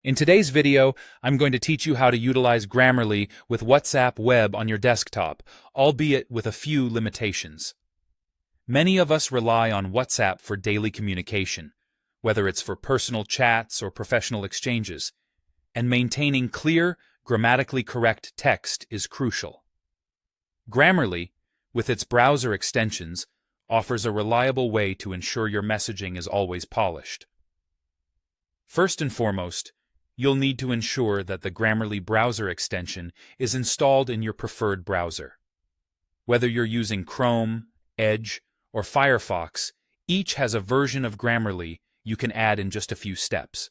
In today's video, I'm going to teach you how to utilize Grammarly with WhatsApp Web on your desktop, albeit with a few limitations. Many of us rely on WhatsApp for daily communication, whether it's for personal chats or professional exchanges, and maintaining clear, grammatically correct text is crucial. Grammarly, with its browser extensions, offers a reliable way to ensure your messaging is always polished. First and foremost, you'll need to ensure that the Grammarly browser extension is installed in your preferred browser. Whether you're using Chrome, Edge, or Firefox, each has a version of Grammarly you can add in just a few steps.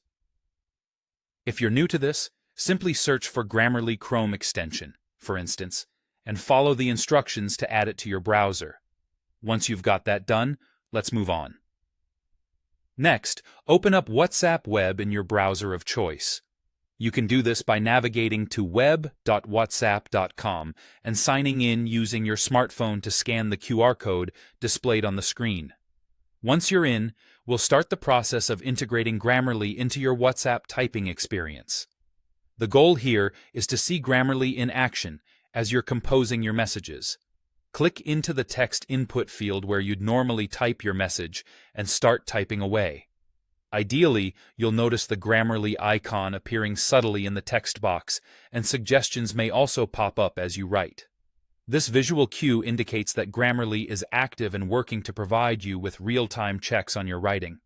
If you're new to this, simply search for Grammarly Chrome extension, for instance, and follow the instructions to add it to your browser. Once you've got that done, let's move on. Next, open up WhatsApp Web in your browser of choice. You can do this by navigating to web.whatsapp.com and signing in using your smartphone to scan the QR code displayed on the screen. Once you're in, we'll start the process of integrating Grammarly into your WhatsApp typing experience. The goal here is to see Grammarly in action as you're composing your messages. Click into the text input field where you'd normally type your message and start typing away. Ideally, you'll notice the Grammarly icon appearing subtly in the text box, and suggestions may also pop up as you write. This visual cue indicates that Grammarly is active and working to provide you with real-time checks on your writing.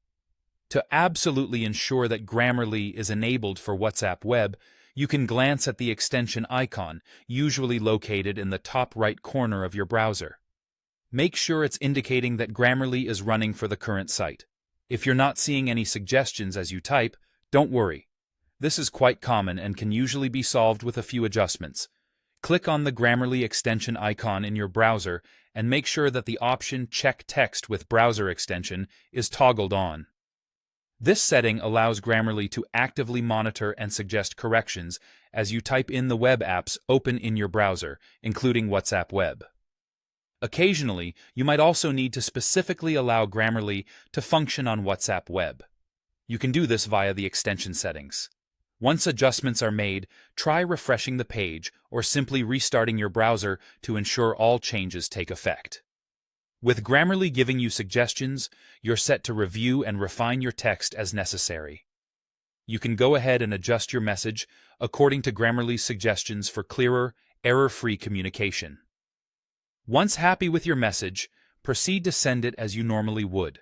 To absolutely ensure that Grammarly is enabled for WhatsApp Web, you can glance at the extension icon, usually located in the top right corner of your browser. Make sure it's indicating that Grammarly is running for the current site. If you're not seeing any suggestions as you type, don't worry. This is quite common and can usually be solved with a few adjustments. Click on the Grammarly extension icon in your browser and make sure that the option Check Text with Browser Extension is toggled on. This setting allows Grammarly to actively monitor and suggest corrections as you type in the web apps open in your browser, including WhatsApp Web. Occasionally, you might also need to specifically allow Grammarly to function on WhatsApp Web. You can do this via the extension settings. Once adjustments are made, try refreshing the page or simply restarting your browser to ensure all changes take effect. With Grammarly giving you suggestions, you're set to review and refine your text as necessary. You can go ahead and adjust your message according to Grammarly's suggestions for clearer, error-free communication. Once happy with your message, proceed to send it as you normally would.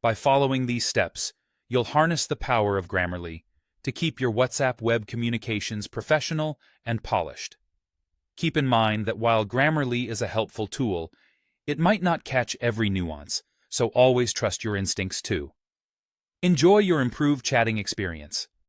By following these steps, you'll harness the power of Grammarly to keep your WhatsApp web communications professional and polished. Keep in mind that while Grammarly is a helpful tool, it might not catch every nuance, so always trust your instincts too. Enjoy your improved chatting experience.